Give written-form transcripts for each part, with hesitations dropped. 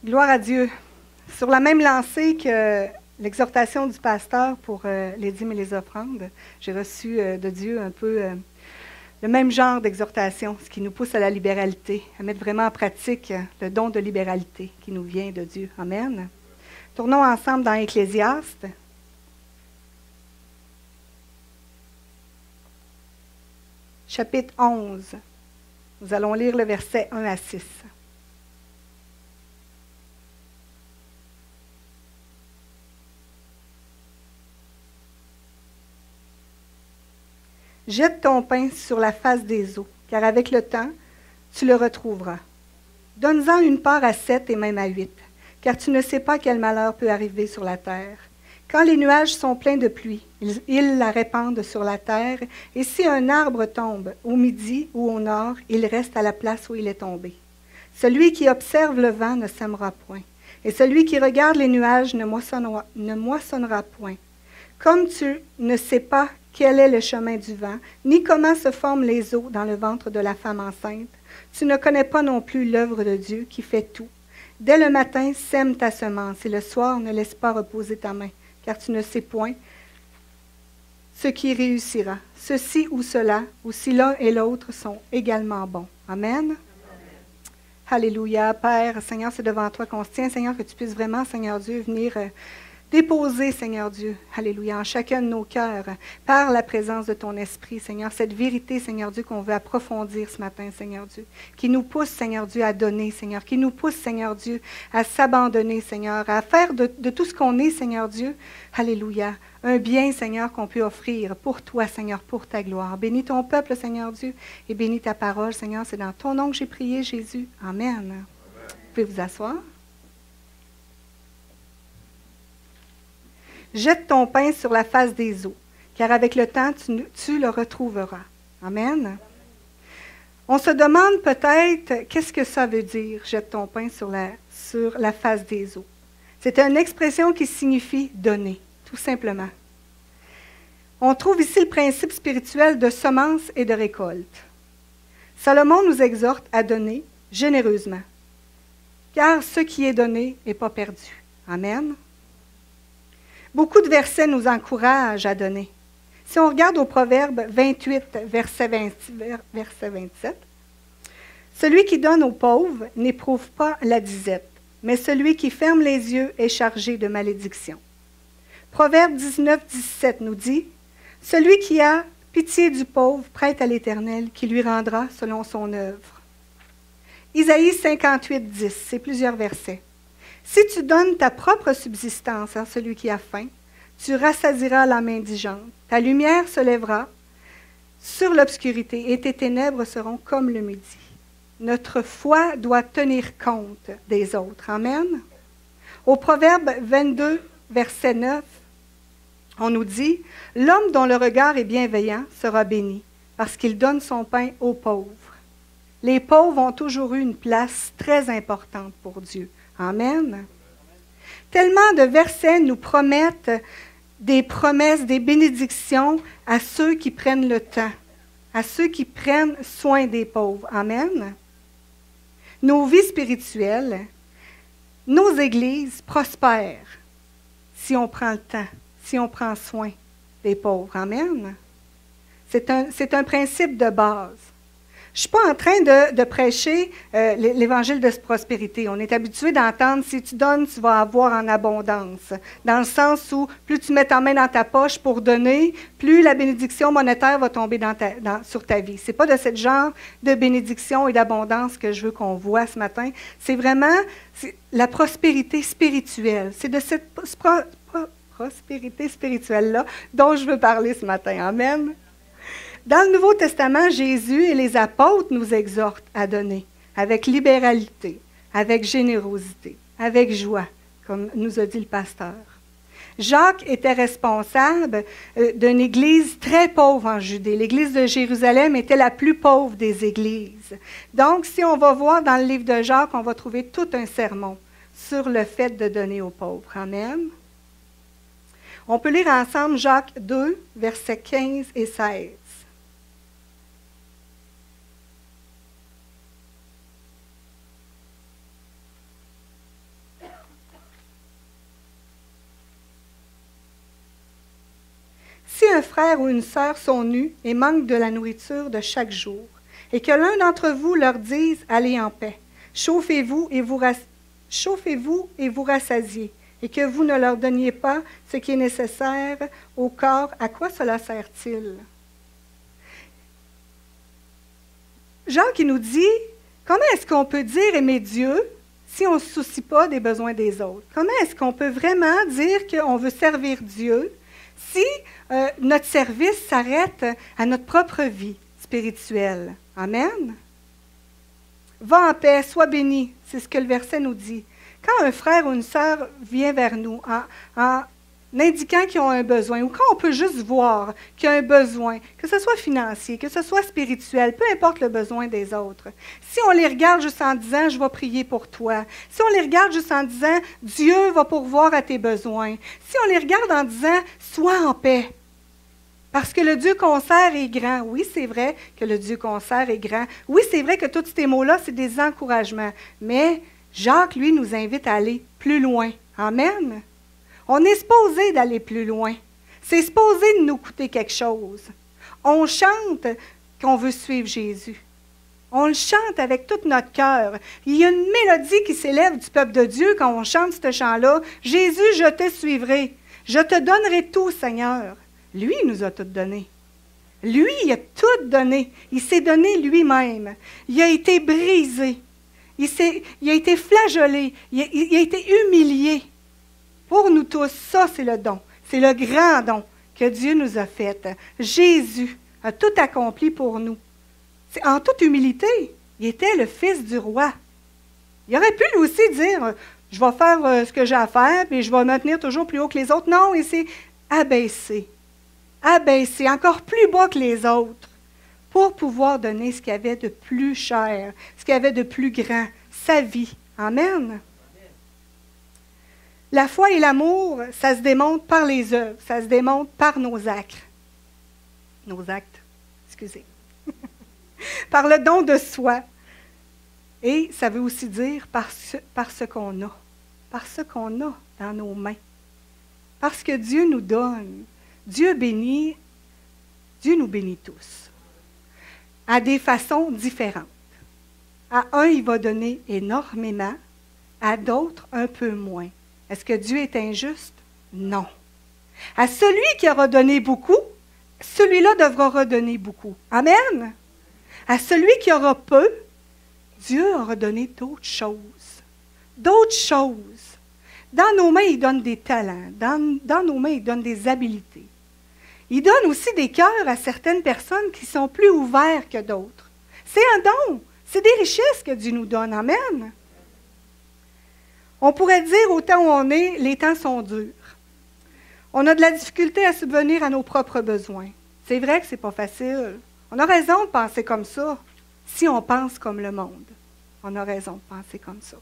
Gloire à Dieu. Sur la même lancée que l'exhortation du pasteur pour les dîmes et les offrandes, j'ai reçu de Dieu un peu le même genre d'exhortation, ce qui nous pousse à la libéralité, à mettre vraiment en pratique le don de libéralité qui nous vient de Dieu. Amen. Tournons ensemble dans Ecclésiaste. Chapitre 11. Nous allons lire le verset 1 à 6. Jette ton pain sur la face des eaux, car avec le temps, tu le retrouveras. Donne-en une part à 7 et même à 8, car tu ne sais pas quel malheur peut arriver sur la terre. Quand les nuages sont pleins de pluie, ils la répandent sur la terre, et si un arbre tombe au midi ou au nord, il reste à la place où il est tombé. Celui qui observe le vent ne sèmera point, et celui qui regarde les nuages ne moissonnera point. Comme tu ne sais pas quel est le chemin du vent, ni comment se forment les eaux dans le ventre de la femme enceinte, tu ne connais pas non plus l'œuvre de Dieu qui fait tout. Dès le matin, sème ta semence, et le soir, ne laisse pas reposer ta main, car tu ne sais point ce qui réussira, ceci ou cela, ou si l'un et l'autre sont également bons. Amen. Alléluia. Père, Seigneur, c'est devant toi qu'on se tient, Seigneur, que tu puisses vraiment, Seigneur Dieu, venir déposer, Seigneur Dieu, alléluia, en chacun de nos cœurs, par la présence de ton esprit, Seigneur, cette vérité, Seigneur Dieu, qu'on veut approfondir ce matin, Seigneur Dieu, qui nous pousse, Seigneur Dieu, à donner, Seigneur, qui nous pousse, Seigneur Dieu, à s'abandonner, Seigneur, à faire de tout ce qu'on est, Seigneur Dieu, alléluia, un bien, Seigneur, qu'on peut offrir pour toi, Seigneur, pour ta gloire. Bénis ton peuple, Seigneur Dieu, et bénis ta parole, Seigneur, c'est dans ton nom que j'ai prié, Jésus. Amen. Amen. Vous pouvez vous asseoir. Jette ton pain sur la face des eaux, car avec le temps, tu le retrouveras. Amen. On se demande peut-être, qu'est-ce que ça veut dire, jette ton pain sur la face des eaux? C'est une expression qui signifie donner, tout simplement. On trouve ici le principe spirituel de semence et de récolte. Salomon nous exhorte à donner généreusement, car ce qui est donné n'est pas perdu. Amen. Beaucoup de versets nous encouragent à donner. Si on regarde au Proverbe 28, verset 27, « Celui qui donne aux pauvres n'éprouve pas la disette, mais celui qui ferme les yeux est chargé de malédiction. » Proverbe 19, 17 nous dit, « Celui qui a pitié du pauvre prête à l'Éternel, qui lui rendra selon son œuvre. » Isaïe 58, 10, c'est plusieurs versets. Si tu donnes ta propre subsistance à celui qui a faim, tu rassasiras l'âme indigente. Ta lumière se lèvera sur l'obscurité et tes ténèbres seront comme le midi. Notre foi doit tenir compte des autres. Amen. Au Proverbe 22, verset 9, on nous dit, « L'homme dont le regard est bienveillant sera béni, parce qu'il donne son pain aux pauvres. » Les pauvres ont toujours eu une place très importante pour Dieu. Amen. Tellement de versets nous promettent des promesses, des bénédictions à ceux qui prennent le temps, à ceux qui prennent soin des pauvres. Amen. Nos vies spirituelles, nos églises prospèrent si on prend le temps, si on prend soin des pauvres. Amen. C'est un principe de base. Je ne suis pas en train de prêcher l'évangile de prospérité. On est habitué d'entendre, si tu donnes, tu vas avoir en abondance. Dans le sens où, plus tu mets ta main dans ta poche pour donner, plus la bénédiction monétaire va tomber sur ta vie. Ce n'est pas de ce genre de bénédiction et d'abondance que je veux qu'on voit ce matin. C'est vraiment la prospérité spirituelle. C'est de cette prospérité spirituelle-là dont je veux parler ce matin. Amen. Dans le Nouveau Testament, Jésus et les apôtres nous exhortent à donner avec libéralité, avec générosité, avec joie, comme nous a dit le pasteur. Jacques était responsable d'une église très pauvre en Judée. L'église de Jérusalem était la plus pauvre des églises. Donc, si on va voir dans le livre de Jacques, on va trouver tout un sermon sur le fait de donner aux pauvres. Amen. On peut lire ensemble Jacques 2, versets 15 et 16. un frère ou une sœur sont nus et manquent de la nourriture de chaque jour, et que l'un d'entre vous leur dise « Allez en paix, chauffez-vous et vous rassasiez », et que vous ne leur donniez pas ce qui est nécessaire au corps, à quoi cela sert-il? Jacques nous dit, comment est-ce qu'on peut dire aimer Dieu si on ne se soucie pas des besoins des autres? Comment est-ce qu'on peut vraiment dire qu'on veut servir Dieu si notre service s'arrête à notre propre vie spirituelle? Amen. Va en paix, sois béni, c'est ce que le verset nous dit. Quand un frère ou une sœur vient vers nous en indiquant qu'ils ont un besoin, ou quand on peut juste voir qu'il y a un besoin, que ce soit financier, que ce soit spirituel, peu importe le besoin des autres, si on les regarde juste en disant « je vais prier pour toi », si on les regarde juste en disant « Dieu va pourvoir à tes besoins », si on les regarde en disant « sois en paix », parce que le Dieu qu'on sert est grand. Oui, c'est vrai que le Dieu qu'on sert est grand. Oui, c'est vrai que tous ces mots-là, c'est des encouragements. Mais Jacques, lui, nous invite à aller plus loin. Amen. On est supposé d'aller plus loin. C'est supposé de nous coûter quelque chose. On chante qu'on veut suivre Jésus. On le chante avec tout notre cœur. Il y a une mélodie qui s'élève du peuple de Dieu quand on chante ce chant-là. « Jésus, je te suivrai. Je te donnerai tout, Seigneur. » Lui, il nous a tout donné. Lui, il a tout donné. Il s'est donné lui-même. Il a été brisé. Il a été flagellé. Il a été humilié. Pour nous tous, ça, c'est le don. C'est le grand don que Dieu nous a fait. Jésus a tout accompli pour nous. En toute humilité, il était le fils du roi. Il aurait pu lui aussi dire, je vais faire ce que j'ai à faire, puis je vais me tenir toujours plus haut que les autres. Non, il s'est abaissé encore plus bas que les autres, pour pouvoir donner ce qu'il y avait de plus cher, ce qu'il y avait de plus grand, sa vie. Amen. La foi et l'amour, ça se démontre par les œuvres, ça se démontre par nos actes. Par le don de soi. Et ça veut aussi dire par ce qu'on a. Par ce qu'on a dans nos mains. Parce que Dieu nous donne. Dieu nous bénit tous. À des façons différentes. À un, il va donner énormément. À d'autres, un peu moins. Est-ce que Dieu est injuste? Non. À celui qui aura donné beaucoup, celui-là devra redonner beaucoup. Amen. À celui qui aura peu, Dieu aura donné d'autres choses. D'autres choses. Dans nos mains, il donne des talents. Dans nos mains, il donne des habiletés. Il donne aussi des cœurs à certaines personnes qui sont plus ouverts que d'autres. C'est un don. C'est des richesses que Dieu nous donne. Amen. On pourrait dire, au temps où on est, les temps sont durs. On a de la difficulté à subvenir à nos propres besoins. C'est vrai que ce n'est pas facile. On a raison de penser comme ça, si on pense comme le monde. On a raison de penser comme ça.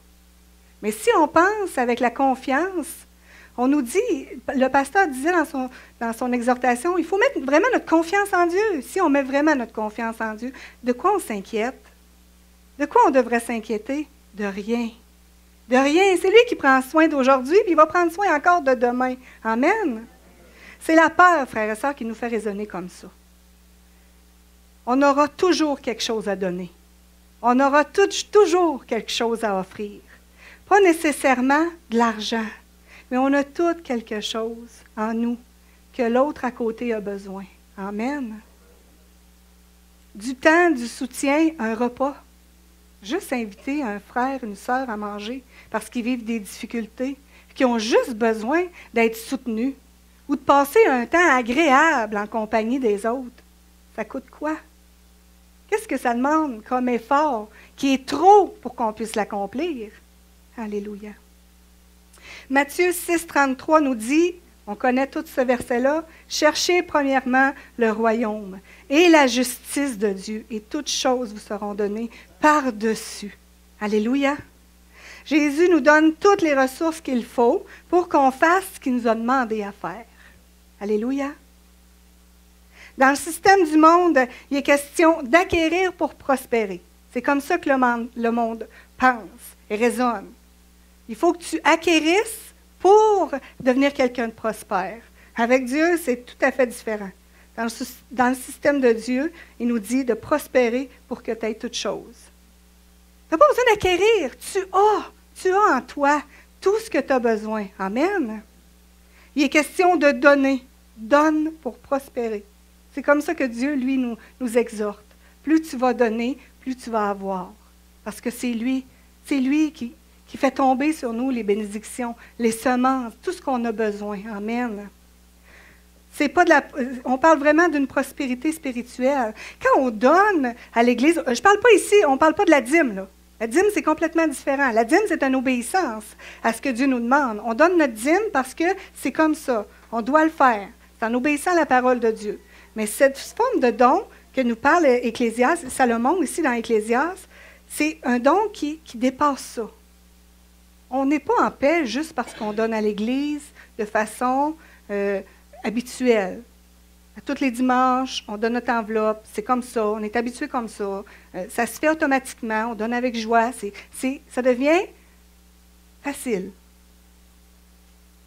Mais si on pense avec la confiance, on nous dit, le pasteur disait dans son exhortation, il faut mettre vraiment notre confiance en Dieu. Si on met vraiment notre confiance en Dieu, de quoi on s'inquiète? De quoi on devrait s'inquiéter? De rien. De rien. C'est lui qui prend soin d'aujourd'hui, puis il va prendre soin encore de demain. Amen. C'est la peur, frères et sœurs, qui nous fait raisonner comme ça. On aura toujours quelque chose à donner. On aura toujours quelque chose à offrir. Pas nécessairement de l'argent, mais on a tout quelque chose en nous que l'autre à côté a besoin. Amen. Du temps, du soutien, un repas. Juste inviter un frère, une sœur à manger parce qu'ils vivent des difficultés, qui ont juste besoin d'être soutenus ou de passer un temps agréable en compagnie des autres. Ça coûte quoi? Qu'est-ce que ça demande comme effort qui est trop pour qu'on puisse l'accomplir? Alléluia. Matthieu 6, 33 nous dit, on connaît tout ce verset-là, « Cherchez premièrement le royaume et la justice de Dieu, et toutes choses vous seront données par-dessus. » Alléluia. Jésus nous donne toutes les ressources qu'il faut pour qu'on fasse ce qu'il nous a demandé à faire. Alléluia. Dans le système du monde, il est question d'acquérir pour prospérer. C'est comme ça que le monde pense et raisonne. Il faut que tu acquérisses pour devenir quelqu'un de prospère. Avec Dieu, c'est tout à fait différent. Dans le système de Dieu, il nous dit de prospérer pour que tu aies toutes choses. Tu n'as pas besoin d'acquérir. Tu as en toi tout ce que tu as besoin. Amen. Il est question de donner. Donne pour prospérer. C'est comme ça que Dieu, lui, nous exhorte. Plus tu vas donner, plus tu vas avoir. Parce que c'est lui qui fait tomber sur nous les bénédictions, les semences, tout ce qu'on a besoin. Amen. C'est pas on parle vraiment d'une prospérité spirituelle. Quand on donne à l'Église, je parle pas ici, on parle pas de la dîme, là. La dîme, c'est complètement différent. La dîme, c'est une obéissance à ce que Dieu nous demande. On donne notre dîme parce que c'est comme ça. On doit le faire. C'est en obéissant à la parole de Dieu. Mais cette forme de don que nous parle Ecclésiaste, Salomon ici dans Ecclésiaste, c'est un don qui dépasse ça. On n'est pas en paix juste parce qu'on donne à l'Église de façon habituelle. À tous les dimanches, on donne notre enveloppe, c'est comme ça, on est habitué comme ça. Ça se fait automatiquement, on donne avec joie, ça devient facile.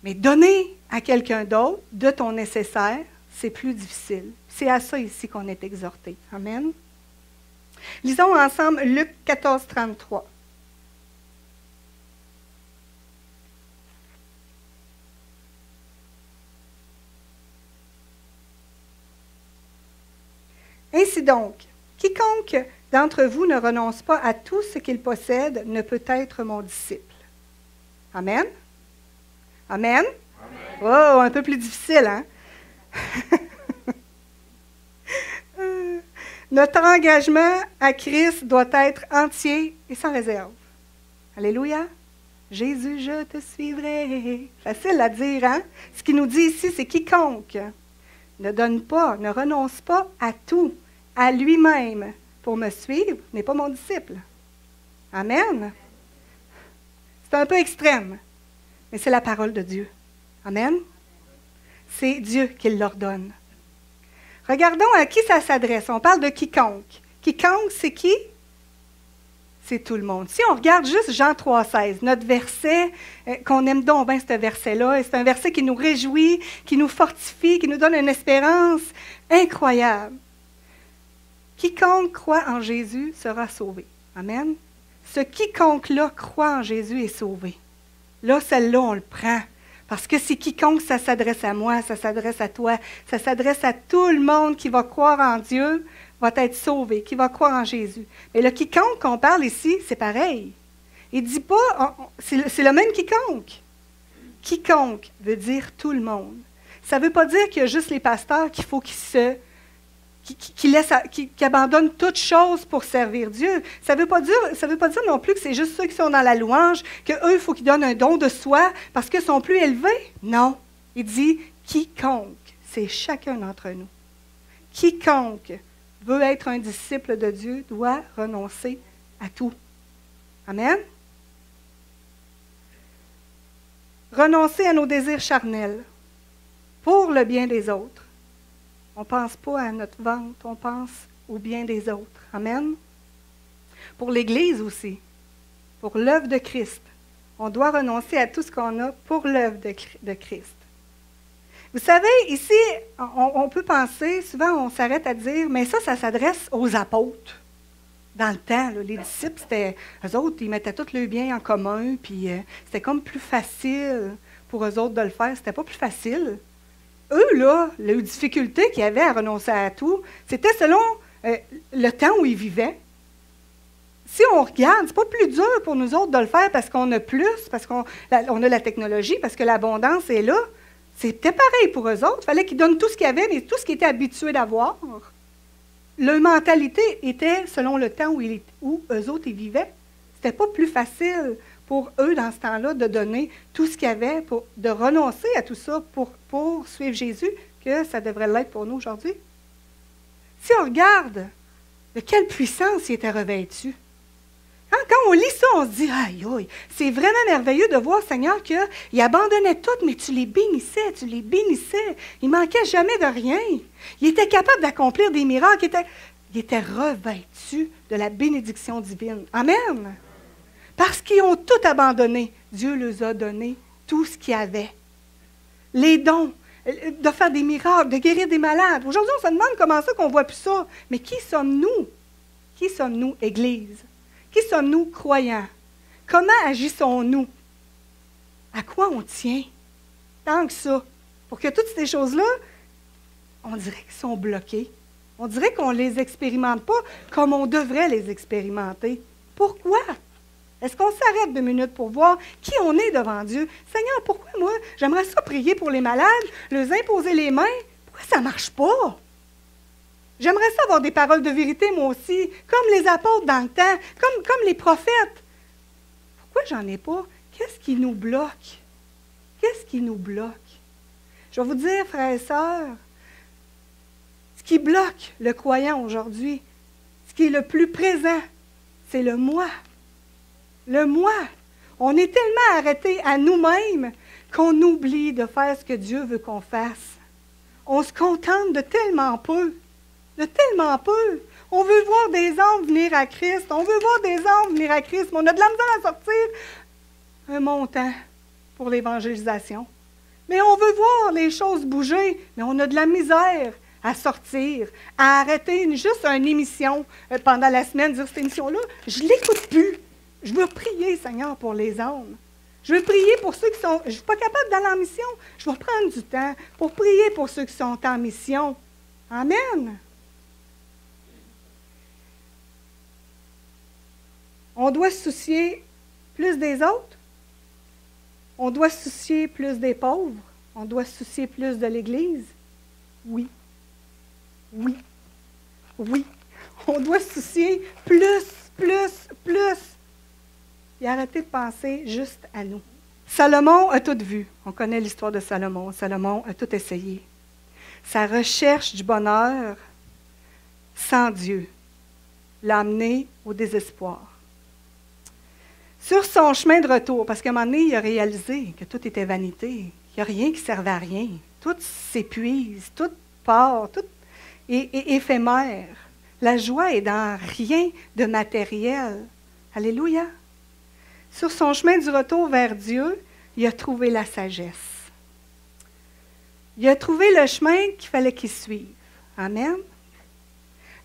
Mais donner à quelqu'un d'autre de ton nécessaire, c'est plus difficile. C'est à ça ici qu'on est exhorté. Amen. Lisons ensemble Luc 14, 33. Ainsi donc, quiconque d'entre vous ne renonce pas à tout ce qu'il possède ne peut être mon disciple. Amen? Amen? Amen. Oh, un peu plus difficile, hein? Notre engagement à Christ doit être entier et sans réserve. Alléluia. Jésus, je te suivrai. Facile à dire, hein? Ce qu'il nous dit ici, c'est quiconque ne donne pas, ne renonce pas à tout, à lui-même, pour me suivre, n'est pas mon disciple. Amen. C'est un peu extrême, mais c'est la parole de Dieu. Amen. C'est Dieu qui l'ordonne. Regardons à qui ça s'adresse. On parle de quiconque. Quiconque, c'est qui? C'est tout le monde. Si on regarde juste Jean 3,16, notre verset, qu'on aime donc bien ce verset-là, et c'est un verset qui nous réjouit, qui nous fortifie, qui nous donne une espérance incroyable. Quiconque croit en Jésus sera sauvé. Amen. Ce quiconque-là croit en Jésus est sauvé. Là, celle-là, on le prend. Parce que c'est quiconque, ça s'adresse à moi, ça s'adresse à toi, ça s'adresse à tout le monde qui va croire en Dieu, va être sauvé, qui va croire en Jésus. Mais le quiconque qu'on parle ici, c'est pareil. Il ne dit pas, c'est le même quiconque. Quiconque veut dire tout le monde. Ça ne veut pas dire qu'il y a juste les pasteurs qu'il faut qu'ils abandonnent toute chose pour servir Dieu. Ça ne veut pas dire non plus que c'est juste ceux qui sont dans la louange, qu'eux, il faut qu'ils donnent un don de soi parce qu'ils sont plus élevés. Non. Il dit quiconque. C'est chacun d'entre nous. Quiconque veut être un disciple de Dieu doit renoncer à tout. Amen. Renoncer à nos désirs charnels pour le bien des autres. On ne pense pas à notre ventre, on pense au bien des autres. Amen. Pour l'Église aussi, pour l'œuvre de Christ, on doit renoncer à tout ce qu'on a pour l'œuvre de Christ. Vous savez, ici, on peut penser, souvent on s'arrête à dire, mais ça s'adresse aux apôtres. Dans le temps, là, les disciples, eux autres, ils mettaient tous leurs biens en commun, puis c'était comme plus facile pour eux autres de le faire. C'était pas plus facile. Eux, là, les difficultés qu'ils avaient à renoncer à tout, c'était selon le temps où ils vivaient. Si on regarde, c'est pas plus dur pour nous autres de le faire parce qu'on a plus, parce qu'on a la technologie, parce que l'abondance est là. C'était pareil pour eux autres. Il fallait qu'ils donnent tout ce qu'ils avaient, mais tout ce qu'ils étaient habitués d'avoir. Leur mentalité était selon le temps où eux autres ils vivaient. C'était pas plus facile pour eux, dans ce temps-là, de donner tout ce qu'ils avaient, de renoncer à tout ça pour suivre Jésus, que ça devrait l'être pour nous aujourd'hui. Si on regarde de quelle puissance il était revêtu, quand on lit ça, on se dit, aïe, aïe, c'est vraiment merveilleux de voir, Seigneur, qu'il abandonnait tout, mais tu les bénissais. Il ne manquait jamais de rien. Il était capable d'accomplir des miracles. Il était revêtu de la bénédiction divine. Amen. Parce qu'ils ont tout abandonné, Dieu leur a donné tout ce qu'il y avait. Les dons, de faire des miracles, de guérir des malades. Aujourd'hui, on se demande comment ça qu'on ne voit plus ça. Mais qui sommes-nous? Qui sommes-nous, Église? Qui sommes-nous, croyants? Comment agissons-nous? À quoi on tient? Tant que ça. Pour que toutes ces choses-là, on dirait qu'elles sont bloquées. On dirait qu'on ne les expérimente pas comme on devrait les expérimenter. Pourquoi? Est-ce qu'on s'arrête 2 minutes pour voir qui on est devant Dieu? Seigneur, pourquoi moi, j'aimerais ça prier pour les malades, leur imposer les mains? Pourquoi ça ne marche pas? J'aimerais ça avoir des paroles de vérité, moi aussi, comme les apôtres dans le temps, comme les prophètes. Pourquoi j'en ai pas? Qu'est-ce qui nous bloque? Qu'est-ce qui nous bloque? Je vais vous dire, frères et sœurs, ce qui bloque le croyant aujourd'hui, ce qui est le plus présent, c'est le moi. Le moi. On est tellement arrêté à nous-mêmes qu'on oublie de faire ce que Dieu veut qu'on fasse. On se contente de tellement peu. De tellement peu. On veut voir des âmes venir à Christ. On veut voir des âmes venir à Christ. Mais on a de la misère à sortir un montant pour l'évangélisation. Mais on veut voir les choses bouger. Mais on a de la misère à sortir, à arrêter juste une émission pendant la semaine, dire cette émission-là, je ne l'écoute plus. Je veux prier, Seigneur, pour les âmes. Je veux prier pour ceux qui sont... Je ne suis pas capable d'aller en mission. Je vais prendre du temps pour prier pour ceux qui sont en mission. Amen. On doit se soucier plus des autres. On doit se soucier plus des pauvres. On doit se soucier plus de l'Église. Oui. Oui. Oui. On doit se soucier plus. Et arrêter de penser juste à nous. Salomon a tout vu. On connaît l'histoire de Salomon. Salomon a tout essayé. Sa recherche du bonheur sans Dieu l'a amené au désespoir. Sur son chemin de retour, parce qu'à un moment donné, il a réalisé que tout était vanité, qu'il n'y a rien qui servait à rien. Tout s'épuise, tout part, tout est éphémère. La joie est dans rien de matériel. Alléluia. Sur son chemin du retour vers Dieu, il a trouvé la sagesse. Il a trouvé le chemin qu'il fallait qu'il suive. Amen.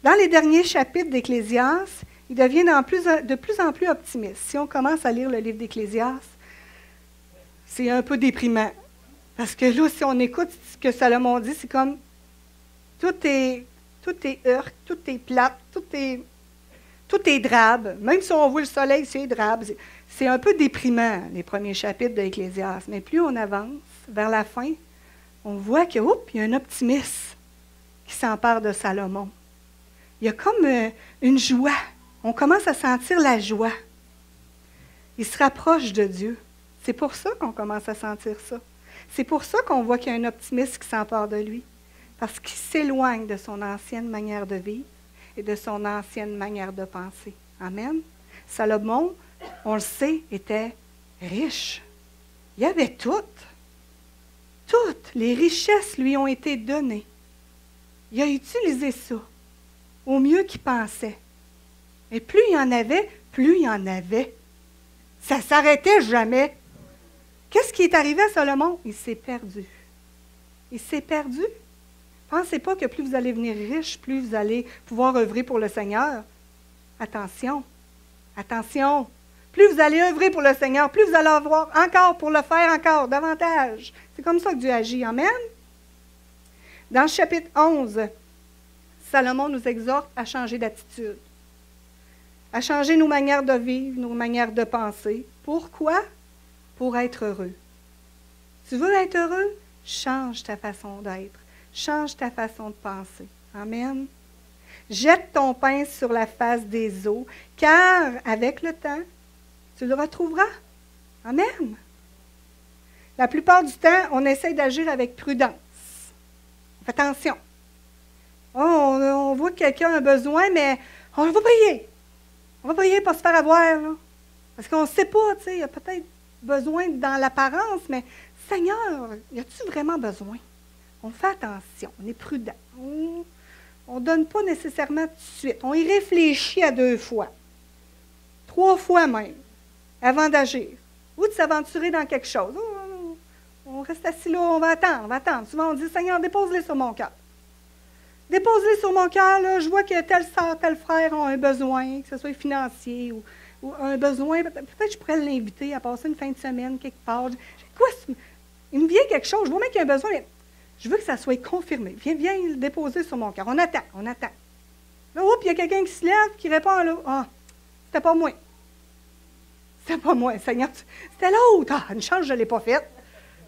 Dans les derniers chapitres d'Ecclésiaste, il devient de plus en plus optimiste. Si on commence à lire le livre d'Ecclésiaste, c'est un peu déprimant. Parce que là, si on écoute ce que Salomon dit, c'est comme tout est heurte, tout est plate, tout est drabe. Même si on voit le soleil, c'est drabe. C'est un peu déprimant, les premiers chapitres de l'Ecclésiaste. Mais plus on avance vers la fin, on voit qu'il y a un optimisme qui s'empare de Salomon. Il y a comme une joie. On commence à sentir la joie. Il se rapproche de Dieu. C'est pour ça qu'on commence à sentir ça. C'est pour ça qu'on voit qu'il y a un optimisme qui s'empare de lui. Parce qu'il s'éloigne de son ancienne manière de vivre et de son ancienne manière de penser. Amen. Salomon, on le sait, était riche. Il y avait tout. Toutes les richesses lui ont été données. Il a utilisé ça au mieux qu'il pensait. Et plus il y en avait, plus il y en avait. Ça ne s'arrêtait jamais. Qu'est-ce qui est arrivé à Salomon? Il s'est perdu. Il s'est perdu. Pensez pas que plus vous allez venir riche, plus vous allez pouvoir œuvrer pour le Seigneur. Attention. Attention. Plus vous allez œuvrer pour le Seigneur, plus vous allez avoir encore pour le faire encore, davantage. C'est comme ça que Dieu agit. Amen. Dans le chapitre 11, Salomon nous exhorte à changer d'attitude, à changer nos manières de vivre, nos manières de penser. Pourquoi? Pour être heureux. Tu veux être heureux? Change ta façon d'être. Change ta façon de penser. Amen. Jette ton pain sur la face des eaux, car avec le temps, tu le retrouveras. Amen. La plupart du temps, on essaie d'agir avec prudence. Fais attention. Oh, on voit que quelqu'un a besoin, mais on va prier. On va prier pour se faire avoir. Là. Parce qu'on ne sait pas, tu sais, il y a peut-être besoin dans l'apparence, mais Seigneur, y a-tu vraiment besoin? On fait attention, on est prudent. On ne donne pas nécessairement tout de suite. On y réfléchit à 2 fois. 3 fois même, avant d'agir. Ou de s'aventurer dans quelque chose. On reste assis là, on va attendre, on va attendre. Souvent, on dit, Seigneur, dépose-les sur mon cœur. Dépose-les sur mon cœur, là, je vois que telle sœur, tel frère ont un besoin, que ce soit financier ou un besoin. Peut-être que je pourrais l'inviter à passer une fin de semaine quelque part. Quoi, il me vient quelque chose, je vois même qu'il y a un besoin. Je veux que ça soit confirmé. Viens le déposer sur mon cœur. On attend, on attend. Là, oups, il y a quelqu'un qui se lève, qui répond là. Ah, c'était pas moi. C'était pas moi, Seigneur. C'était l'autre. Ah, une chance, je ne l'ai pas faite.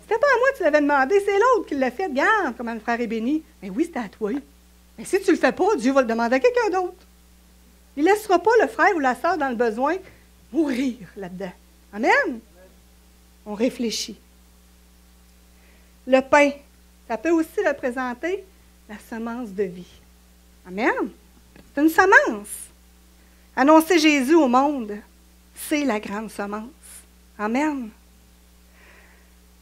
C'était pas à moi que tu l'avais demandé, c'est l'autre qui l'a fait. Regarde comment le frère est béni. Mais oui, c'était à toi. Mais si tu ne le fais pas, Dieu va le demander à quelqu'un d'autre. Il ne laissera pas le frère ou la sœur dans le besoin mourir là-dedans. Amen? On réfléchit. Le pain, ça peut aussi représenter la semence de vie. Amen? C'est une semence. Annoncer Jésus au monde, c'est la grande semence. Amen.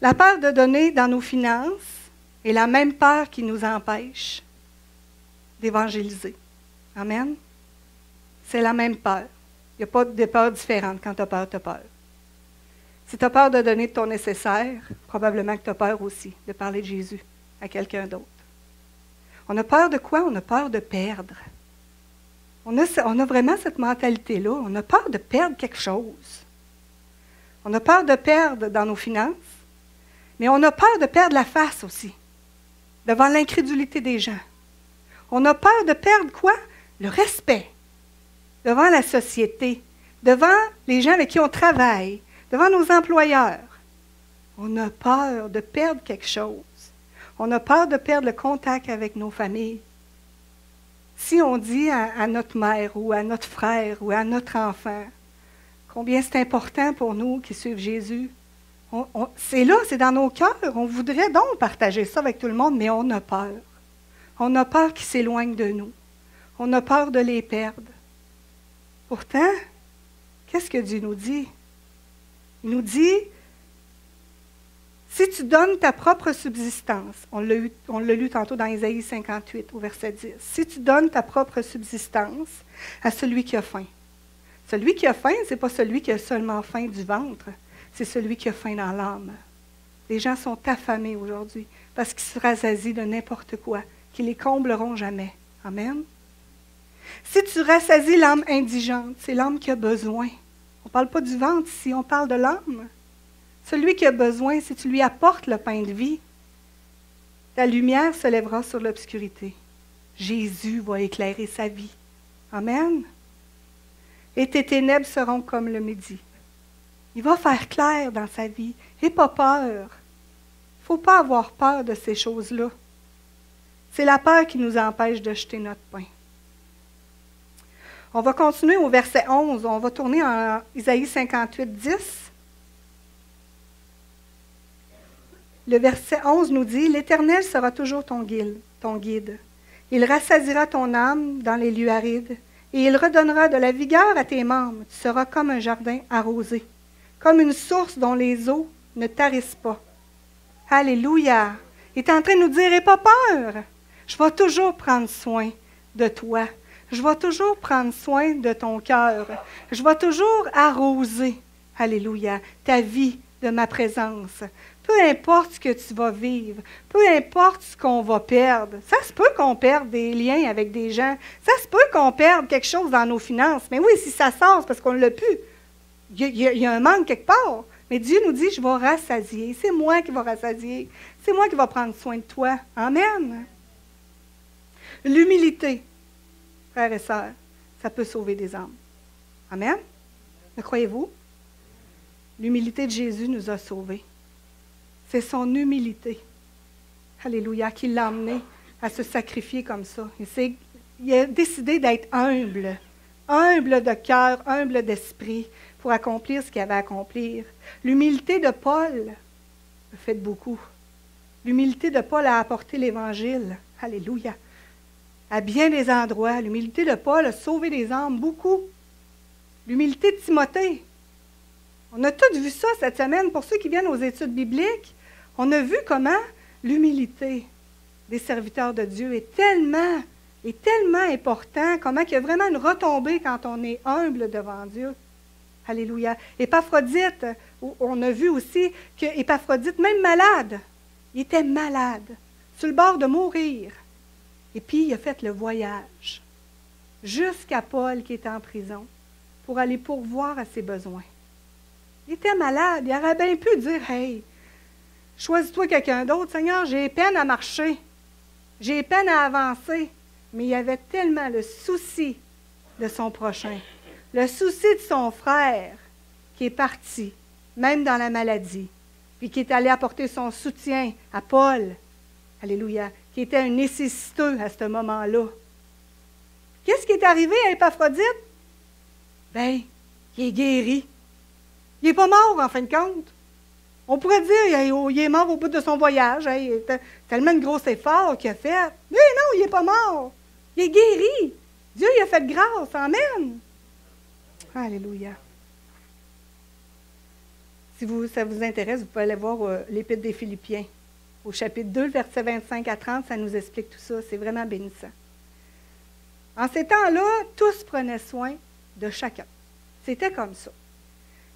La peur de donner dans nos finances est la même peur qui nous empêche d'évangéliser. Amen. C'est la même peur. Il n'y a pas de peurs différentes. Quand tu as peur, tu as peur. Si tu as peur de donner ton nécessaire, probablement que tu as peur aussi de parler de Jésus à quelqu'un d'autre. On a peur de quoi? On a peur de perdre. On a vraiment cette mentalité-là. On a peur de perdre quelque chose. On a peur de perdre dans nos finances, mais on a peur de perdre la face aussi, devant l'incrédulité des gens. On a peur de perdre quoi? Le respect devant la société, devant les gens avec qui on travaille, devant nos employeurs. On a peur de perdre quelque chose. On a peur de perdre le contact avec nos familles. Si on dit à notre mère ou à notre frère ou à notre enfant combien c'est important pour nous qui suivent Jésus, c'est là, c'est dans nos cœurs. On voudrait donc partager ça avec tout le monde, mais on a peur. On a peur qu'ils s'éloignent de nous. On a peur de les perdre. Pourtant, qu'est-ce que Dieu nous dit? Il nous dit, si tu donnes ta propre subsistance, on l'a lu tantôt dans Isaïe 58 au verset 10, si tu donnes ta propre subsistance à celui qui a faim. Celui qui a faim, ce n'est pas celui qui a seulement faim du ventre, c'est celui qui a faim dans l'âme. Les gens sont affamés aujourd'hui parce qu'ils se rassasient de n'importe quoi, qui les combleront jamais. Amen. Si tu rassasies l'âme indigente, c'est l'âme qui a besoin. On ne parle pas du ventre ici, on parle de l'âme. Celui qui a besoin, si tu lui apportes le pain de vie, ta lumière se lèvera sur l'obscurité. Jésus va éclairer sa vie. Amen. Et tes ténèbres seront comme le midi. Il va faire clair dans sa vie. N'aie pas peur. Il ne faut pas avoir peur de ces choses-là. C'est la peur qui nous empêche de jeter notre pain. On va continuer au verset 11. On va tourner en Isaïe 58, 10. Le verset 11 nous dit, « L'Éternel sera toujours ton guide. Il rassasiera ton âme dans les lieux arides, et il redonnera de la vigueur à tes membres. Tu seras comme un jardin arrosé, comme une source dont les eaux ne tarissent pas. » Alléluia! Il est en train de nous dire, « N'aie pas peur! Je vais toujours prendre soin de toi. Je vais toujours prendre soin de ton cœur. Je vais toujours arroser, alléluia, ta vie de ma présence. Peu importe ce que tu vas vivre, peu importe ce qu'on va perdre. Ça se peut qu'on perde des liens avec des gens. Ça se peut qu'on perde quelque chose dans nos finances. Mais oui, si ça sort, c'est parce qu'on ne l'a plus. Il y a un manque quelque part. Mais Dieu nous dit, je vais rassasier. C'est moi qui vais rassasier. C'est moi qui vais prendre soin de toi. Amen. L'humilité, frères et sœurs, ça peut sauver des âmes. Amen. Le croyez-vous? L'humilité de Jésus nous a sauvés. C'est son humilité, alléluia, qui l'a amené à se sacrifier comme ça. Il a décidé d'être humble, humble de cœur, humble d'esprit, pour accomplir ce qu'il avait à accomplir. L'humilité de Paul a fait beaucoup. L'humilité de Paul a apporté l'Évangile, alléluia, à bien des endroits. L'humilité de Paul a sauvé des âmes, beaucoup. L'humilité de Timothée. On a tous vu ça cette semaine. Pour ceux qui viennent aux études bibliques, on a vu comment l'humilité des serviteurs de Dieu est tellement important, comment il y a vraiment une retombée quand on est humble devant Dieu. Alléluia. Épaphrodite, on a vu aussi qu'Épaphrodite, même malade, il était malade, sur le bord de mourir. Et puis, il a fait le voyage jusqu'à Paul qui était en prison pour aller pourvoir à ses besoins. Il était malade. Il aurait bien pu dire, « Hey, choisis-toi quelqu'un d'autre. Seigneur, j'ai peine à marcher. J'ai peine à avancer. » Mais il avait tellement le souci de son prochain, le souci de son frère qui est parti, même dans la maladie, puis qui est allé apporter son soutien à Paul, alléluia, qui était un nécessiteux à ce moment-là. Qu'est-ce qui est arrivé à Épaphrodite? Bien, il est guéri. Il n'est pas mort, en fin de compte. On pourrait dire il est mort au bout de son voyage. Il a tellement de gros efforts qu'il a fait. Mais non, il n'est pas mort. Il est guéri. Dieu il a fait grâce. Amen. Alléluia. Si ça vous intéresse, vous pouvez aller voir l'Épître des Philippiens. Au chapitre 2, versets 25 à 30, ça nous explique tout ça. C'est vraiment bénissant. En ces temps-là, tous prenaient soin de chacun. C'était comme ça.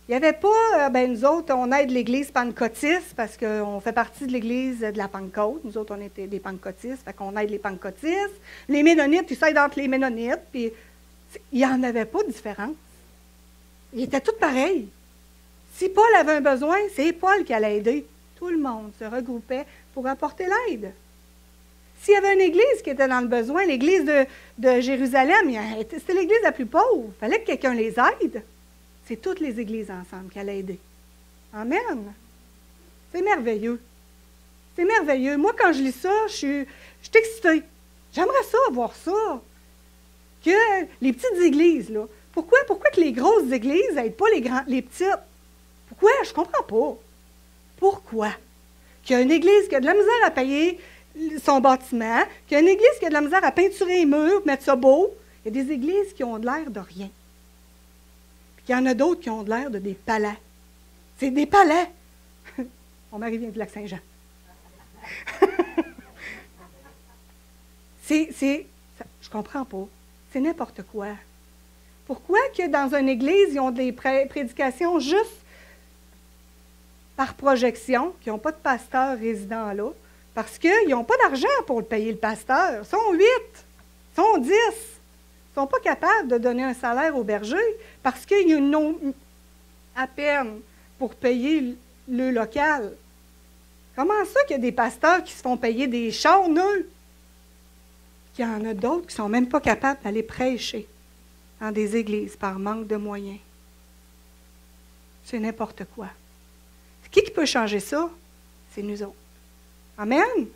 Il n'y avait pas, nous autres, on aide l'Église pentecôtiste parce qu'on fait partie de l'Église de la Pentecôte. Nous autres, on était des pentecôtistes, fait qu'on aide les pentecôtistes. Les Ménonites, ils s'aident entre les Ménonites. Puis, il n'y en avait pas de différence. Ils étaient tous pareils. Si Paul avait un besoin, c'est Paul qui allait aider. Tout le monde se regroupait pour apporter l'aide. S'il y avait une église qui était dans le besoin, l'église de Jérusalem, c'était l'église la plus pauvre. Il fallait que quelqu'un les aide. C'est toutes les églises ensemble qui allaient aider. Amen. C'est merveilleux. C'est merveilleux. Moi, quand je lis ça, je suis excitée. J'aimerais ça, voir ça. Que les petites églises, là, pourquoi que les grosses églises n'aident pas les petites? Pourquoi? Je ne comprends pas. Pourquoi? Qu'il y a une église qui a de la misère à payer son bâtiment, qu'il y a une église qui a de la misère à peinturer les murs, mettre ça beau. Il y a des églises qui ont de l'air de rien. Puis il y en a d'autres qui ont de l'air de des palais. C'est des palais. Mon mari vient du Lac-Saint-Jean. Je comprends pas. C'est n'importe quoi. Pourquoi que dans une église, ils ont des prédications juste par projection, qui n'ont pas de pasteur résident là, parce qu'ils n'ont pas d'argent pour payer le pasteur. Ils sont 8, ils sont 10. Ils ne sont pas capables de donner un salaire au berger parce qu'ils n'ont à peine pour payer le local. Comment ça qu'il y a des pasteurs qui se font payer des chars neufs? Il y en a d'autres qui ne sont même pas capables d'aller prêcher dans des églises par manque de moyens. C'est n'importe quoi. Qui peut changer ça? C'est nous autres. Amen?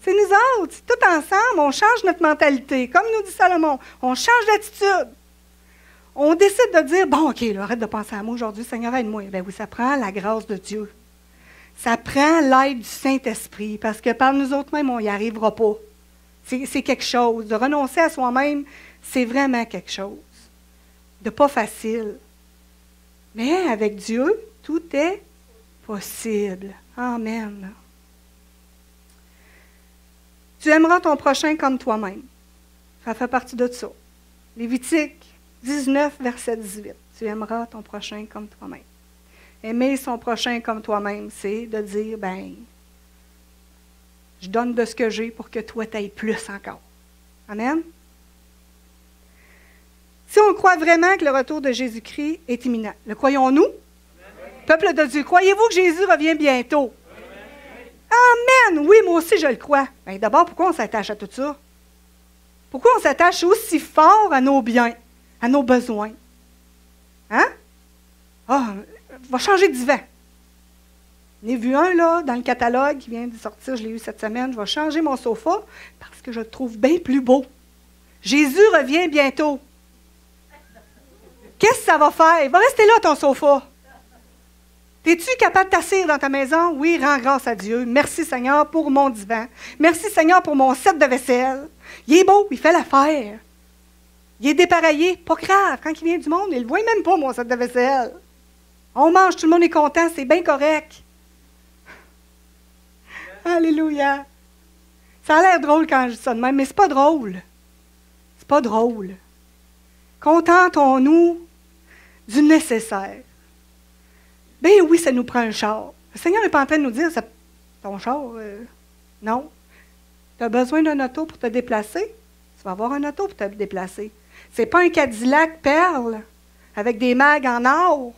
C'est nous autres. Tout ensemble, on change notre mentalité. Comme nous dit Salomon, on change d'attitude. On décide de dire, bon, OK, là, arrête de penser à moi aujourd'hui, Seigneur, aide-moi. Bien oui, ça prend la grâce de Dieu. Ça prend l'aide du Saint-Esprit, parce que par nous autres mêmes, on n'y arrivera pas. C'est quelque chose. De renoncer à soi-même, c'est vraiment quelque chose. De pas facile. Mais avec Dieu, tout est possible. Amen. Tu aimeras ton prochain comme toi-même. Ça fait partie de ça. Lévitique 19, verset 18. Tu aimeras ton prochain comme toi-même. Aimer son prochain comme toi-même, c'est de dire, je donne de ce que j'ai pour que toi t'ailles plus encore. Amen? Si on croit vraiment que le retour de Jésus-Christ est imminent, le croyons-nous? Peuple de Dieu, croyez-vous que Jésus revient bientôt? Amen! Oui, moi aussi je le crois. Bien, d'abord, pourquoi on s'attache à tout ça? Pourquoi on s'attache aussi fort à nos biens, à nos besoins? Hein? Va changer de divan. J'en ai vu un, là, dans le catalogue qui vient de sortir, je l'ai eu cette semaine. Je vais changer mon sofa parce que je le trouve bien plus beau. Jésus revient bientôt. Qu'est-ce que ça va faire? Il va rester là, ton sofa. Es-tu capable de t'asseoir dans ta maison? Oui, rends grâce à Dieu. Merci, Seigneur, pour mon divan. Merci, Seigneur, pour mon set de vaisselle. Il est beau, il fait l'affaire. Il est dépareillé. Pas grave, quand il vient du monde, il ne le voit même pas, mon set de vaisselle. On mange, tout le monde est content, c'est bien correct. Alléluia. Ça a l'air drôle quand je dis ça de même, mais c'est pas drôle. C'est pas drôle. Contentons-nous du nécessaire. Ben oui, ça nous prend un char. Le Seigneur n'est pas en train de nous dire, ton char, non. Tu as besoin d'un auto pour te déplacer? Tu vas avoir un auto pour te déplacer. Ce n'est pas un Cadillac perle avec des mags en or.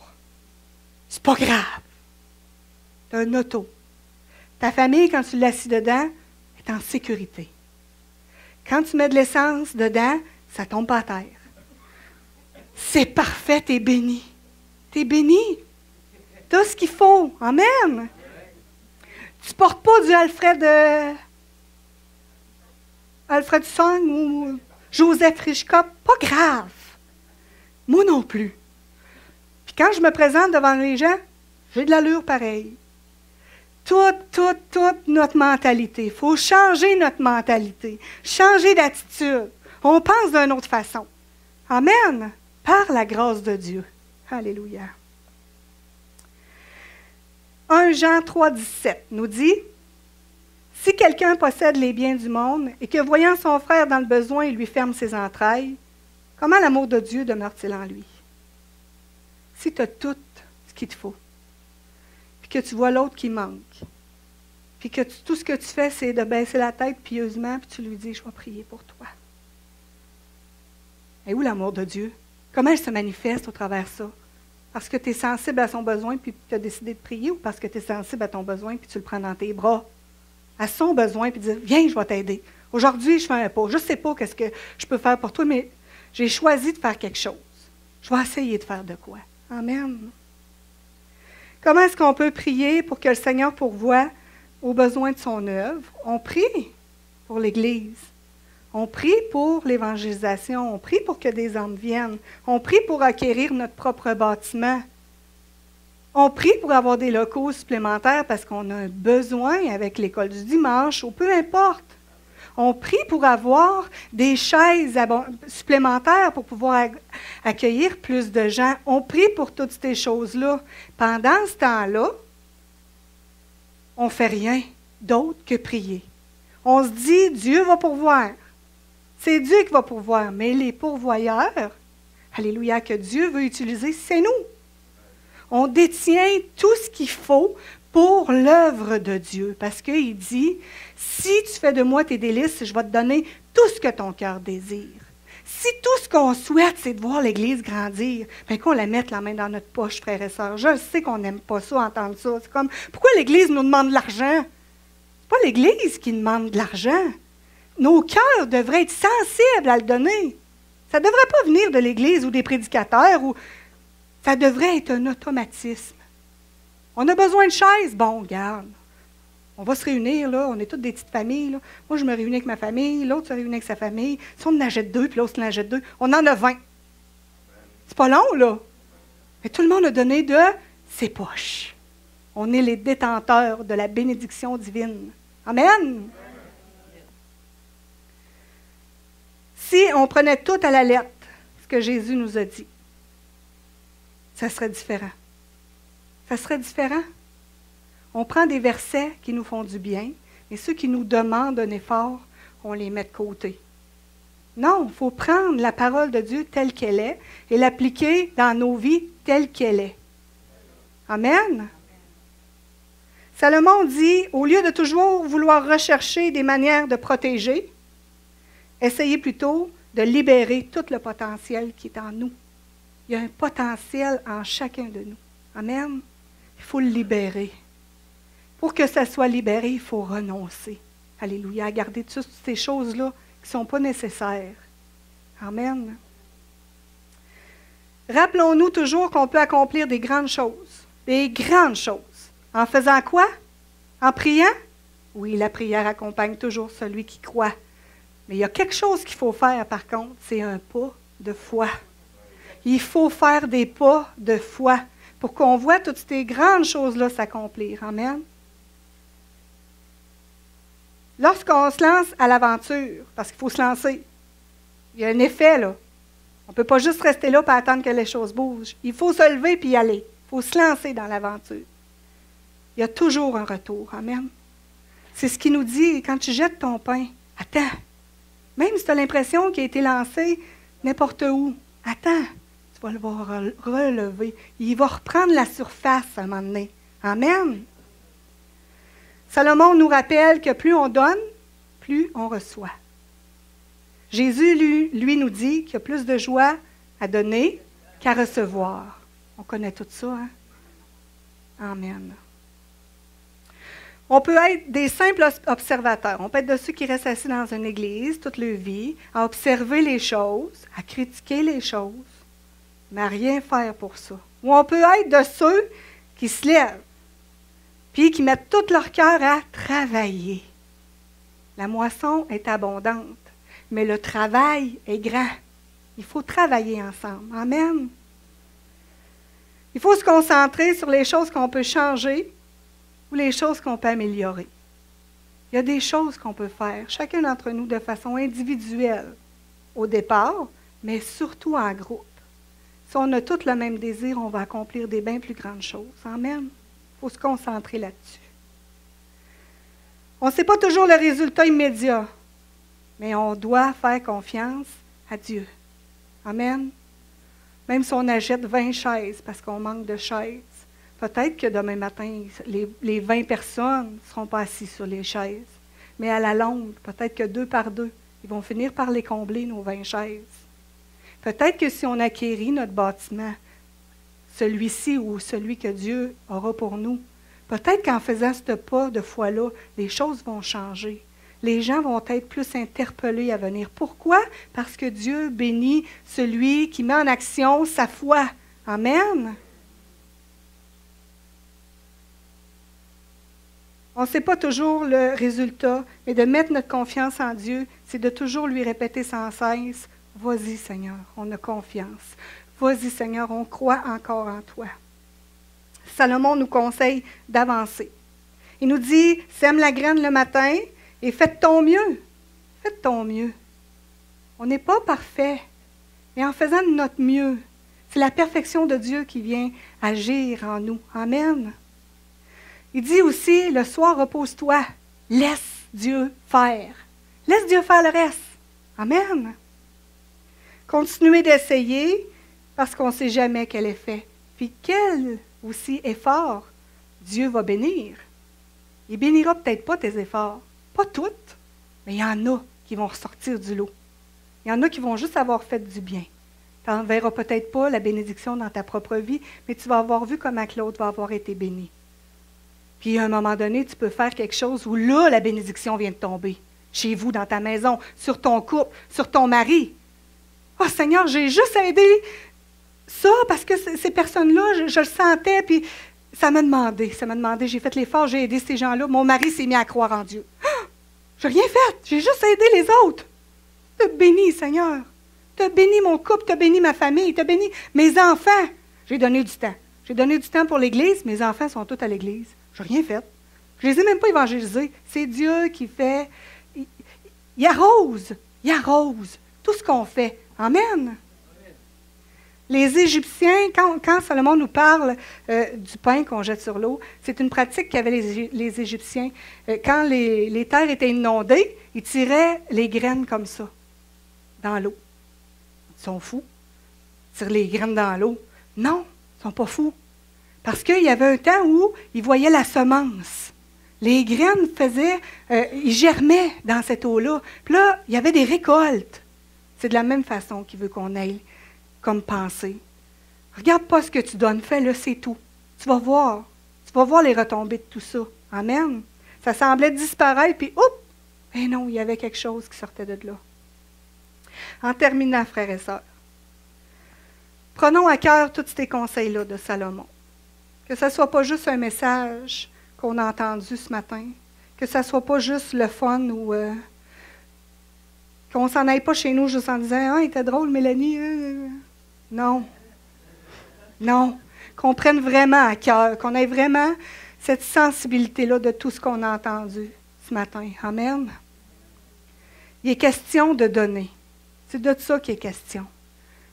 C'est pas grave. Tu as un auto. Ta famille, quand tu l'assis dedans, est en sécurité. Quand tu mets de l'essence dedans, ça ne tombe pas à terre. C'est parfait, tu es béni. Tu es béni. Tu as ce qu'il faut. Amen. Tu ne portes pas du Alfred Song ou Joseph Richcop. Pas grave. Moi non plus. Puis quand je me présente devant les gens, j'ai de l'allure pareille. Toute notre mentalité. Il faut changer notre mentalité. Changer d'attitude. On pense d'une autre façon. Amen. Par la grâce de Dieu. Alléluia. 1 Jean 3, 17 nous dit, « Si quelqu'un possède les biens du monde et que, voyant son frère dans le besoin, il lui ferme ses entrailles, comment l'amour de Dieu demeure-t-il en lui? » Si tu as tout ce qu'il te faut, puis que tu vois l'autre qui manque, puis que tout ce que tu fais, c'est de baisser la tête pieusement, puis tu lui dis, « Je vais prier pour toi. » Et où l'amour de Dieu? Comment il se manifeste au travers de ça? Parce que tu es sensible à son besoin, puis tu as décidé de prier, ou parce que tu es sensible à ton besoin, puis tu le prends dans tes bras? À son besoin, puis dire, viens, je vais t'aider. Aujourd'hui, je fais un pas. Je ne sais pas ce que je peux faire pour toi, mais j'ai choisi de faire quelque chose. Je vais essayer de faire de quoi. Amen. Comment est-ce qu'on peut prier pour que le Seigneur pourvoie aux besoins de son œuvre? On prie pour l'Église. On prie pour l'évangélisation. On prie pour que des hommes viennent. On prie pour acquérir notre propre bâtiment. On prie pour avoir des locaux supplémentaires parce qu'on a un besoin avec l'école du dimanche ou peu importe. On prie pour avoir des chaises supplémentaires pour pouvoir accueillir plus de gens. On prie pour toutes ces choses-là. Pendant ce temps-là, on ne fait rien d'autre que prier. On se dit, Dieu va pourvoir. C'est Dieu qui va pourvoir. Mais les pourvoyeurs, alléluia, que Dieu veut utiliser, c'est nous. On détient tout ce qu'il faut pour l'œuvre de Dieu. Parce qu'il dit, si tu fais de moi tes délices, je vais te donner tout ce que ton cœur désire. Si tout ce qu'on souhaite, c'est de voir l'Église grandir, bien qu'on la mette la main dans notre poche, frères et sœurs. Je sais qu'on n'aime pas ça, entendre ça. C'est comme, pourquoi l'Église nous demande de l'argent? C'est pas l'Église qui demande de l'argent. Nos cœurs devraient être sensibles à le donner. Ça ne devrait pas venir de l'Église ou des prédicateurs, ou ça devrait être un automatisme. On a besoin de chaises? Bon, regarde. On va se réunir, là. On est toutes des petites familles, là. Moi, je me réunis avec ma famille, l'autre se réunit avec sa famille. Si on en achète 2, puis l'autre en achète 2, on en a 20. C'est pas long, là. Mais tout le monde a donné de ses poches. On est les détenteurs de la bénédiction divine. Amen. Si on prenait tout à la lettre, ce que Jésus nous a dit, ça serait différent. Ça serait différent. On prend des versets qui nous font du bien, et ceux qui nous demandent un effort, on les met de côté. Non, il faut prendre la parole de Dieu telle qu'elle est et l'appliquer dans nos vies telle qu'elle est. Amen. Salomon dit, au lieu de toujours vouloir rechercher des manières de protéger, essayez plutôt de libérer tout le potentiel qui est en nous. Il y a un potentiel en chacun de nous. Amen. Il faut le libérer. Pour que ça soit libéré, il faut renoncer. Alléluia. Garder toutes ces choses-là qui ne sont pas nécessaires. Amen. Rappelons-nous toujours qu'on peut accomplir des grandes choses. Des grandes choses. En faisant quoi? En priant? Oui, la prière accompagne toujours celui qui croit. Mais il y a quelque chose qu'il faut faire, par contre, c'est un pas de foi. Il faut faire des pas de foi pour qu'on voit toutes ces grandes choses-là s'accomplir. Amen. Lorsqu'on se lance à l'aventure, parce qu'il faut se lancer, il y a un effet, là. On ne peut pas juste rester là et attendre que les choses bougent. Il faut se lever et y aller. Il faut se lancer dans l'aventure. Il y a toujours un retour. Amen. C'est ce qu'il nous dit quand tu jettes ton pain. Attends. Même si tu as l'impression qu'il a été lancé n'importe où, attends. Tu vas le voir relever. Il va reprendre la surface à un moment donné. Amen. Salomon nous rappelle que plus on donne, plus on reçoit. Jésus, lui nous dit qu'il y a plus de joie à donner qu'à recevoir. On connaît tout ça, hein? Amen. On peut être des simples observateurs. On peut être de ceux qui restent assis dans une église toute leur vie, à observer les choses, à critiquer les choses, mais à rien faire pour ça. Ou on peut être de ceux qui se lèvent, puis qui mettent tout leur cœur à travailler. La moisson est abondante, mais le travail est grand. Il faut travailler ensemble. Amen. Il faut se concentrer sur les choses qu'on peut changer ou les choses qu'on peut améliorer. Il y a des choses qu'on peut faire, chacun d'entre nous de façon individuelle au départ, mais surtout en groupe. Si on a tous le même désir, on va accomplir des bien plus grandes choses. Amen. Il faut se concentrer là-dessus. On ne sait pas toujours le résultat immédiat, mais on doit faire confiance à Dieu. Amen. Même si on achète 20 chaises parce qu'on manque de chaises, peut-être que demain matin, les 20 personnes ne seront pas assises sur les chaises. Mais à la longue, peut-être que 2 par 2, ils vont finir par les combler, nos 20 chaises. Peut-être que si on acquérit notre bâtiment, celui-ci ou celui que Dieu aura pour nous, peut-être qu'en faisant ce pas de foi-là, les choses vont changer. Les gens vont être plus interpellés à venir. Pourquoi? Parce que Dieu bénit celui qui met en action sa foi. Amen. On ne sait pas toujours le résultat, mais de mettre notre confiance en Dieu, c'est de toujours lui répéter sans cesse, « Vas-y Seigneur, on a confiance. Vas-y Seigneur, on croit encore en toi. » Salomon nous conseille d'avancer. Il nous dit, « Sème la graine le matin et faites ton mieux. » Faites ton mieux. On n'est pas parfait, mais en faisant de notre mieux, c'est la perfection de Dieu qui vient agir en nous. Amen. Il dit aussi, le soir, repose-toi. Laisse Dieu faire. Laisse Dieu faire le reste. Amen. Continuez d'essayer parce qu'on ne sait jamais quel effet. Puis quel aussi effort Dieu va bénir. Il bénira peut-être pas tes efforts. Pas toutes, mais il y en a qui vont ressortir du lot. Il y en a qui vont juste avoir fait du bien. Tu n'en verras peut-être pas la bénédiction dans ta propre vie, mais tu vas avoir vu comment l'autre va avoir été béni. Puis à un moment donné, tu peux faire quelque chose où là, la bénédiction vient de tomber. Chez vous, dans ta maison, sur ton couple, sur ton mari. « Oh Seigneur, j'ai juste aidé ça parce que ces personnes-là, je le sentais, puis ça m'a demandé, j'ai fait l'effort, j'ai aidé ces gens-là. Mon mari s'est mis à croire en Dieu. Ah! Je n'ai rien fait, j'ai juste aidé les autres. Tu as béni, Seigneur. Tu as béni mon couple, tu as béni ma famille, tu as béni mes enfants. J'ai donné du temps. J'ai donné du temps pour l'Église, mes enfants sont tous à l'Église. Je n'ai rien fait. Je ne les ai même pas évangélisés. C'est Dieu qui fait. Il arrose tout ce qu'on fait. Amen. Les Égyptiens, quand Salomon nous parle du pain qu'on jette sur l'eau, c'est une pratique qu'avaient les Égyptiens. Quand les terres étaient inondées, ils tiraient les graines comme ça, dans l'eau. Ils sont fous. Ils tirent les graines dans l'eau. Non, ils ne sont pas fous. Parce qu'il y avait un temps où ils voyaient la semence. Les graines ils germaient dans cette eau-là. Puis là, il y avait des récoltes. C'est de la même façon qu'il veut qu'on aille comme pensée. Regarde pas ce que tu donnes, fais-le, c'est tout. Tu vas voir les retombées de tout ça. Amen. Ça semblait disparaître, puis oups! Eh non, il y avait quelque chose qui sortait de là. En terminant, frères et sœurs, prenons à cœur tous ces conseils-là de Salomon. Que ce ne soit pas juste un message qu'on a entendu ce matin, que ce ne soit pas juste le fun ou qu'on ne s'en aille pas chez nous juste en disant « Ah, il était drôle, Mélanie. » Non. Non. Qu'on prenne vraiment à cœur, qu'on ait vraiment cette sensibilité-là de tout ce qu'on a entendu ce matin. Amen. Il est question de donner. C'est de ça qu'il est question.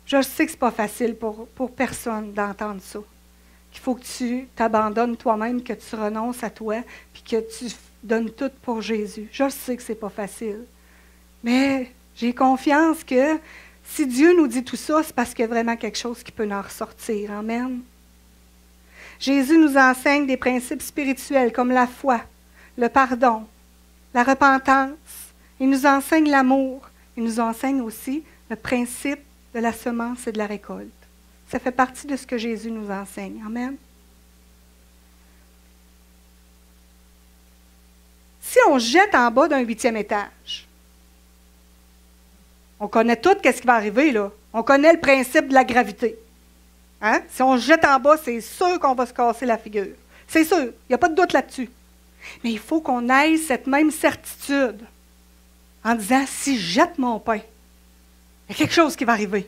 Je sais que ce n'est pas facile pour personne d'entendre ça. Qu'il faut que tu t'abandonnes toi-même, que tu renonces à toi, puis que tu donnes tout pour Jésus. Je sais que ce n'est pas facile. Mais j'ai confiance que Si Dieu nous dit tout ça, c'est parce qu'il y a vraiment quelque chose qui peut en ressortir. Amen. Jésus nous enseigne des principes spirituels comme la foi, le pardon, la repentance. Il nous enseigne l'amour. Il nous enseigne aussi le principe de la semence et de la récolte. Ça fait partie de ce que Jésus nous enseigne. Amen. Si on se jette en bas d'un 8e étage, on connaît tout ce qui va arriver, là. On connaît le principe de la gravité. Hein? Si on se jette en bas, c'est sûr qu'on va se casser la figure. C'est sûr, il n'y a pas de doute là-dessus. Mais il faut qu'on ait cette même certitude en disant, si je jette mon pain, il y a quelque chose qui va arriver.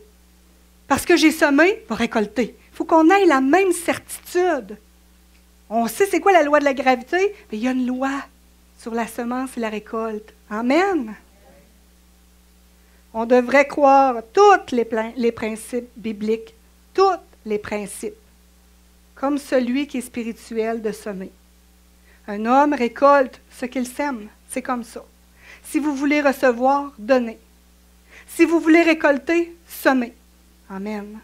Parce que j'ai semé, il va récolter. Il faut qu'on ait la même certitude. On sait c'est quoi la loi de la gravité, mais il y a une loi sur la semence et la récolte. Amen. On devrait croire tous les principes bibliques, tous les principes, comme celui qui est spirituel de semer. Un homme récolte ce qu'il sème, c'est comme ça. Si vous voulez recevoir, donnez. Si vous voulez récolter, semez. Amen.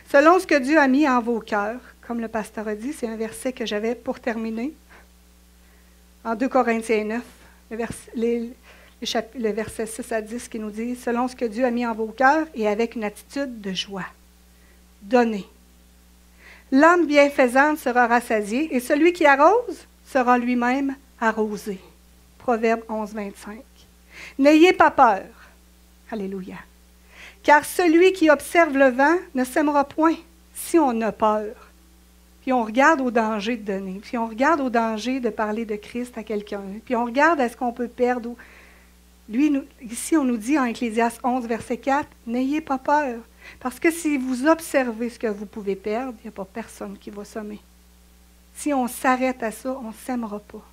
Selon ce que Dieu a mis en vos cœurs, comme le pasteur a dit, c'est un verset que j'avais pour terminer, en 2 Corinthiens 9, le verset 6 à 10 qui nous dit, « Selon ce que Dieu a mis en vos cœurs et avec une attitude de joie. Donnez. L'âme bienfaisante sera rassasiée et celui qui arrose sera lui-même arrosé. » Proverbe 11, 25. « N'ayez pas peur. » Alléluia. « Car celui qui observe le vent ne sèmera point si on a peur. » Puis on regarde au danger de donner, puis on regarde au danger de parler de Christ à quelqu'un, puis on regarde à ce qu'on peut perdre. Lui, ici, on nous dit en Ecclésiaste 11, verset 4, « N'ayez pas peur, parce que si vous observez ce que vous pouvez perdre, il n'y a pas personne qui va semer. Si on s'arrête à ça, on ne sèmera pas. »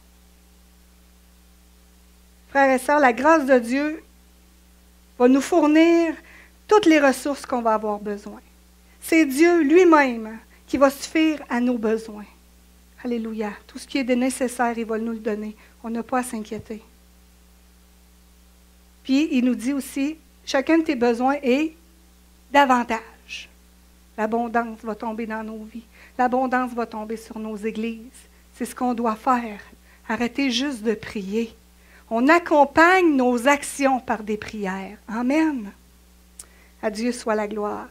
Frères et sœurs, la grâce de Dieu va nous fournir toutes les ressources qu'on va avoir besoin. C'est Dieu lui-même qui va suffire à nos besoins. Alléluia. Tout ce qui est de nécessaire, il va nous le donner. On n'a pas à s'inquiéter. Puis, il nous dit aussi, chacun de tes besoins est davantage. L'abondance va tomber dans nos vies. L'abondance va tomber sur nos églises. C'est ce qu'on doit faire. Arrêtez juste de prier. On accompagne nos actions par des prières. Amen. À Dieu soit la gloire.